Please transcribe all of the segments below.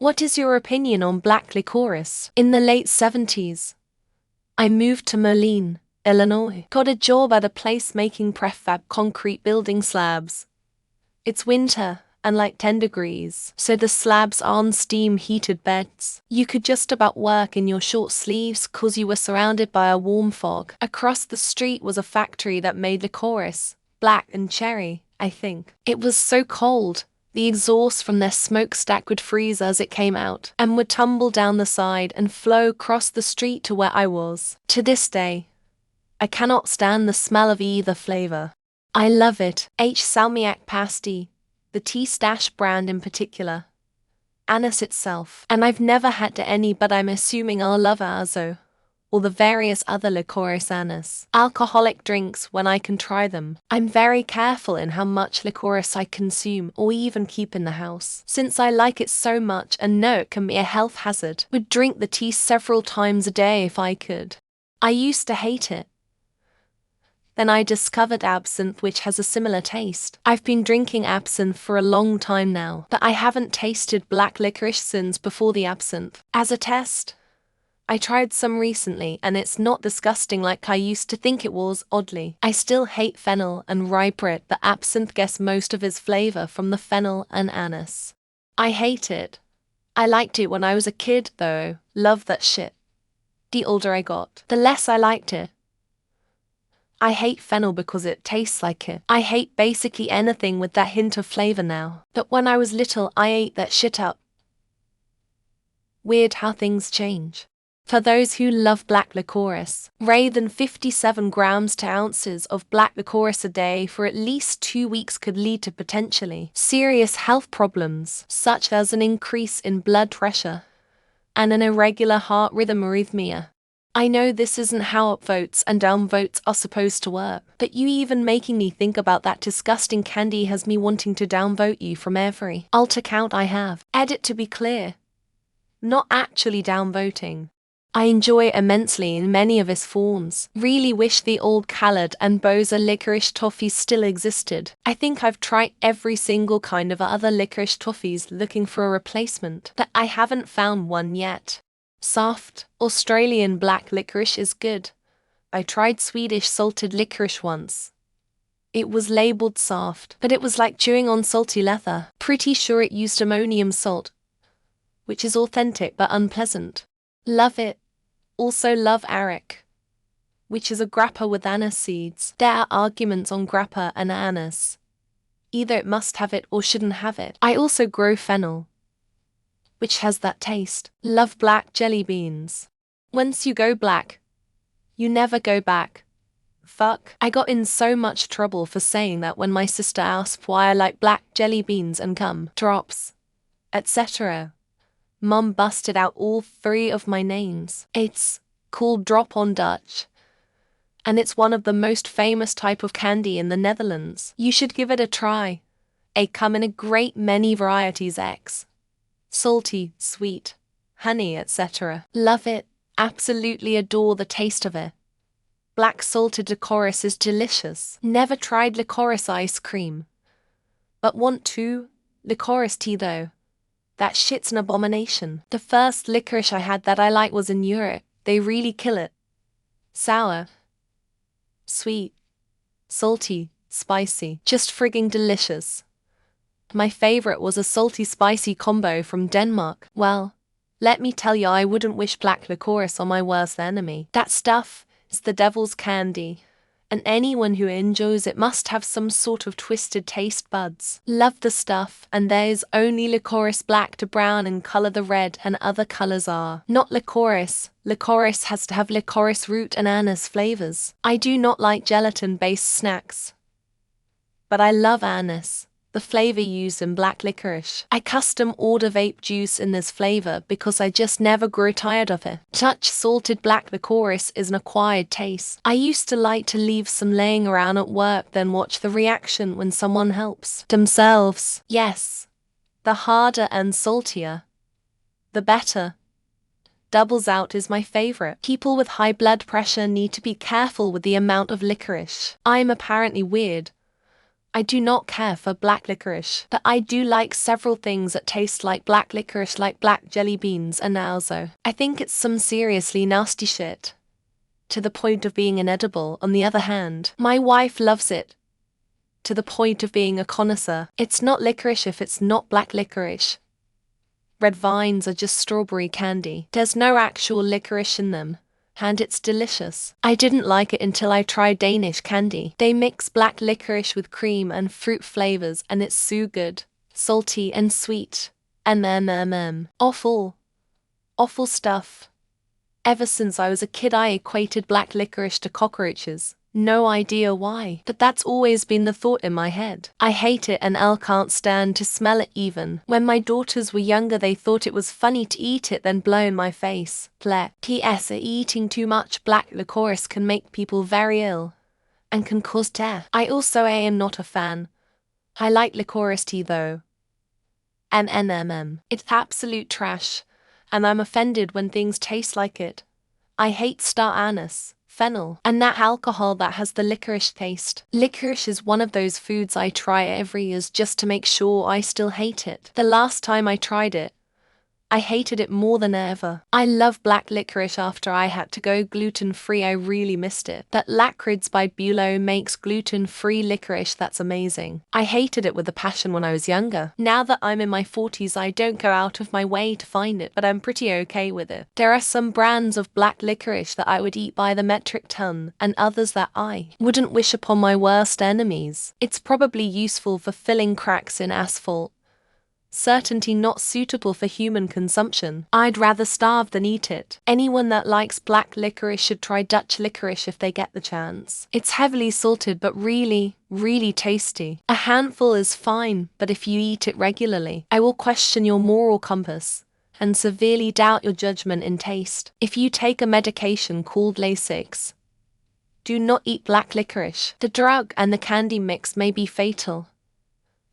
What is your opinion on black licorice? In the late 70s, I moved to Moline, Illinois. Got a job at a place making prefab concrete building slabs. It's winter and like 10 degrees, so the slabs are on steam-heated beds. You could just about work in your short sleeves cause you were surrounded by a warm fog. Across the street was a factory that made licorice, black and cherry, I think. It was so cold, the exhaust from their smokestack would freeze as it came out, and would tumble down the side and flow across the street to where I was. To this day, I cannot stand the smell of either flavor. I love it. Salmiak pasty, the tea stash brand in particular. Anise itself. And I've never had any, but I'm assuming I'll love Azo, or the various other licorice anise alcoholic drinks when I can try them. I'm very careful in how much licorice I consume or even keep in the house, since I like it so much and know it can be a health hazard. Would drink the tea several times a day if I could. I used to hate it. Then I discovered absinthe, which has a similar taste. I've been drinking absinthe for a long time now, but I haven't tasted black licorice since before the absinthe. As a test, I tried some recently and it's not disgusting like I used to think it was, oddly. I still hate fennel and rye bread, but absinthe gets most of its flavor from the fennel and anise. I hate it. I liked it when I was a kid though, love that shit. The older I got, the less I liked it. I hate fennel because it tastes like it. I hate basically anything with that hint of flavor now. But when I was little, I ate that shit up. Weird how things change. For those who love black licorice, rather than 57 grams to ounces of black licorice a day for at least 2 weeks could lead to potentially serious health problems, such as an increase in blood pressure and an irregular heart rhythm arrhythmia. I know this isn't how upvotes and downvotes are supposed to work, but you even making me think about that disgusting candy has me wanting to downvote you from every alt account I have. Edit to be clear. Not actually downvoting. I enjoy it immensely in many of its forms. Really wish the old Khaled and Boza licorice toffees still existed. I think I've tried every single kind of other licorice toffees looking for a replacement, but I haven't found one yet. Soft, Australian black licorice is good. I tried Swedish salted licorice once. It was labeled soft, but it was like chewing on salty leather. Pretty sure it used ammonium salt, which is authentic but unpleasant. Love it. Also love arak, which is a grappa with anise seeds. There are arguments on grappa and anise. Either it must have it or shouldn't have it. I also grow fennel, which has that taste. Love black jelly beans. Once you go black, you never go back. Fuck. I got in so much trouble for saying that when my sister asked why I like black jelly beans and gum drops, etc. Mum busted out all 3 of my names. It's called drop on Dutch, and it's one of the most famous type of candy in the Netherlands. You should give it a try. They come in a great many varieties: X, salty, sweet, honey, etc. Love it. Absolutely adore the taste of it. Black salted licorice is delicious. Never tried licorice ice cream, but want to. Licorice tea though, that shit's an abomination. The first licorice I had that I liked was in Europe. They really kill it. Sour, sweet, salty, spicy, just frigging delicious. My favorite was a salty-spicy combo from Denmark. Well, let me tell you, I wouldn't wish black licorice on my worst enemy. That stuff is the devil's candy, and anyone who enjoys it must have some sort of twisted taste buds. Love the stuff, and there is only licorice black to brown in color. The red and other colors are not licorice. Licorice has to have licorice root and anise flavors. I do not like gelatin-based snacks, but I love anise, the flavor used in black licorice. I custom order vape juice in this flavor because I just never grow tired of it. Such salted black licorice is an acquired taste. I used to like to leave some laying around at work, then watch the reaction when someone helps themselves. Yes, the harder and saltier, the better. Doubles out is my favorite. People with high blood pressure need to be careful with the amount of licorice. I'm apparently weird. I do not care for black licorice, but I do like several things that taste like black licorice, like black jelly beans and also. I think it's some seriously nasty shit, to the point of being inedible. On the other hand, my wife loves it, to the point of being a connoisseur. It's not licorice if it's not black licorice. Red vines are just strawberry candy. There's no actual licorice in them, and it's delicious. I didn't like it until I tried Danish candy. They mix black licorice with cream and fruit flavors and it's so good. Salty and sweet. Awful. Awful stuff. Ever since I was a kid I equated black licorice to cockroaches. No idea why, but that's always been the thought in my head. I hate it and Elle can't stand to smell it even. When my daughters were younger they thought it was funny to eat it then blow in my face. P.S. Eating too much black licorice can make people very ill and can cause death. I also am not a fan. I like licorice tea though. It's absolute trash, and I'm offended when things taste like it. I hate star anise, fennel, and that alcohol that has the licorice taste. Licorice is one of those foods I try every year just to make sure I still hate it. The last time I tried it, I hated it more than ever. I love black licorice. After I had to go gluten-free I really missed it. That liquorice by Bulow makes gluten-free licorice that's amazing. I hated it with a passion when I was younger. Now that I'm in my 40s I don't go out of my way to find it, but I'm pretty okay with it. There are some brands of black licorice that I would eat by the metric ton, and others that I wouldn't wish upon my worst enemies. It's probably useful for filling cracks in asphalt. Certainly not suitable for human consumption. I'd rather starve than eat it. Anyone that likes black licorice should try Dutch licorice if they get the chance. It's heavily salted but really, really tasty. A handful is fine, but if you eat it regularly, I will question your moral compass and severely doubt your judgment in taste. If you take a medication called Lasix, do not eat black licorice. The drug and the candy mix may be fatal.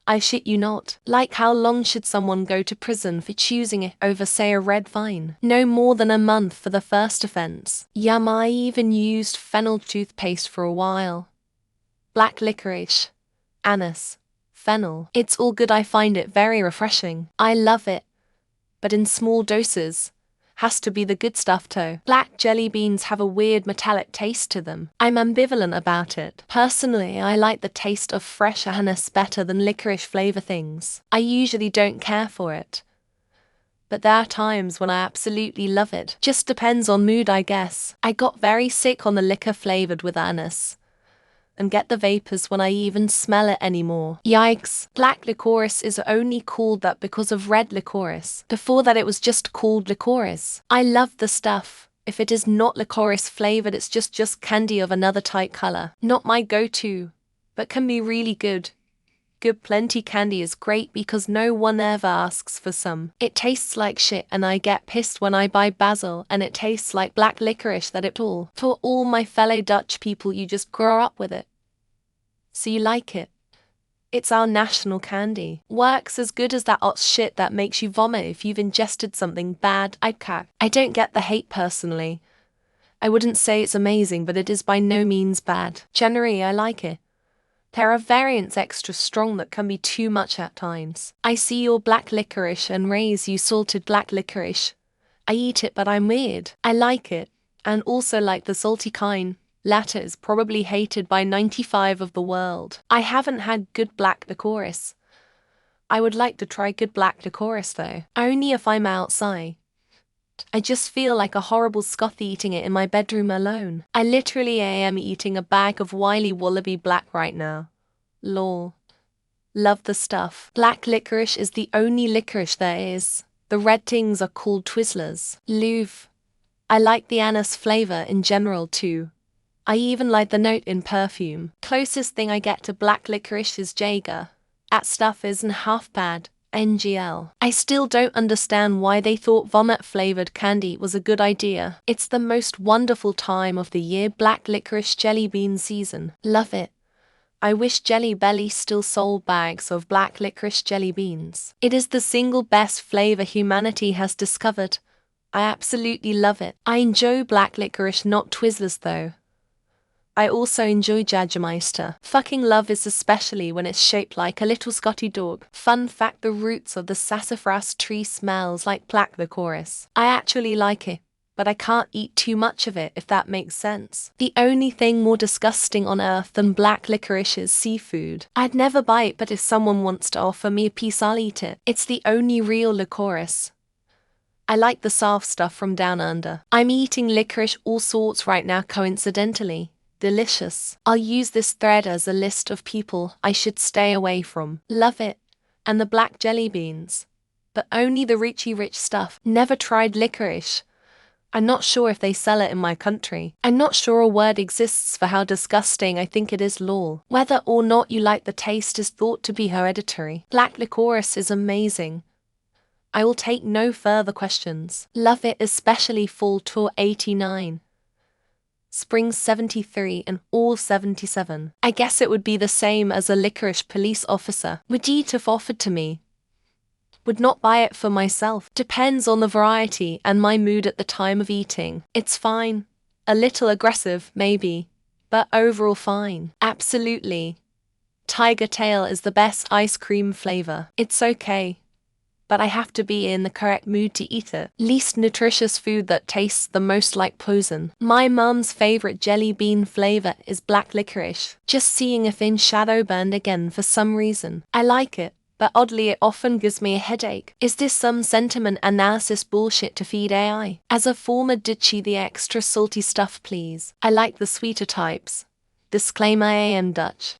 I shit you not. Like, how long should someone go to prison for choosing it over, say, a red vine? No more than a month for the first offense. Yum, I even used fennel toothpaste for a while. Black licorice, anise, fennel. It's all good. I find it very refreshing. I love it, but in small doses. Has to be the good stuff too. Black jelly beans have a weird metallic taste to them. I'm ambivalent about it. Personally, I like the taste of fresh anise better than licorice flavor things. I usually don't care for it, but there are times when I absolutely love it. Just depends on mood, I guess. I got very sick on the liquor flavored with anise and get the vapors when I even smell it anymore. Yikes. Black licorice is only called that because of red licorice. Before that it was just called liquorice. I love the stuff. If it is not licorice flavored it's just candy of another type color. Not my go-to, but can be really good. Good plenty candy is great because no one ever asks for some. It tastes like shit and I get pissed when I buy basil and it tastes like black licorice that it all. For all my fellow Dutch people, you just grow up with it, so you like it. It's our national candy. Works as good as that hot shit that makes you vomit if you've ingested something bad. I don't get the hate personally. I wouldn't say it's amazing, but it is by no means bad. Generally, I like it. There are variants extra strong that can be too much at times. I see your black licorice and raise you salted black licorice. I eat it, but I'm weird. I like it, and also like the salty kind. Latter is probably hated by 95% of the world. I haven't had good black licorice. I would like to try good black licorice though, only if I'm outside. I just feel like a horrible scoth eating it in my bedroom alone. I literally am eating a bag of Wiley Wallaby Black right now. Lol. Love the stuff. Black licorice is the only licorice there is. The red things are called Twizzlers. Louvre. I like the anise flavor in general too. I even like the note in perfume. Closest thing I get to black licorice is Jaeger. That stuff isn't half bad. NGL. I still don't understand why they thought vomit-flavored candy was a good idea. It's the most wonderful time of the year, black licorice jelly bean season. Love it. I wish Jelly Belly still sold bags of black licorice jelly beans. It is the single best flavor humanity has discovered. I absolutely love it. I enjoy black licorice, not Twizzlers though. I also enjoy Jägermeister. Fucking love is especially when it's shaped like a little Scotty dog. Fun fact, the roots of the sassafras tree smells like black licorice. I actually like it, but I can't eat too much of it, if that makes sense. The only thing more disgusting on earth than black licorice is seafood. I'd never bite, but if someone wants to offer me a piece, I'll eat it. It's the only real licorice. I like the soft stuff from down under. I'm eating licorice all sorts right now, coincidentally. Delicious. I'll use this thread as a list of people I should stay away from. Love it. And the black jelly beans. But only the richy rich stuff. Never tried licorice. I'm not sure if they sell it in my country. I'm not sure a word exists for how disgusting I think it is. Lol. Whether or not you like the taste is thought to be hereditary. Black licorice is amazing. I will take no further questions. Love it, especially Fall Tour 89. Spring 73 and all 77. I guess it would be the same as a licorice police officer would eat if offered to me. Would not buy it for myself. Depends on the variety and my mood at the time of eating. It's fine. A little aggressive, maybe. But overall fine. Absolutely. Tiger tail is the best ice cream flavor. It's okay. But I have to be in the correct mood to eat it. Least nutritious food that tastes the most like poison. My mum's favorite jelly bean flavor is black licorice. Just seeing if in shadow burned again for some reason. I like it, but oddly it often gives me a headache. Is this some sentiment analysis bullshit to feed AI? As a former ditchy, the extra salty stuff please. I like the sweeter types. Disclaimer, I am Dutch.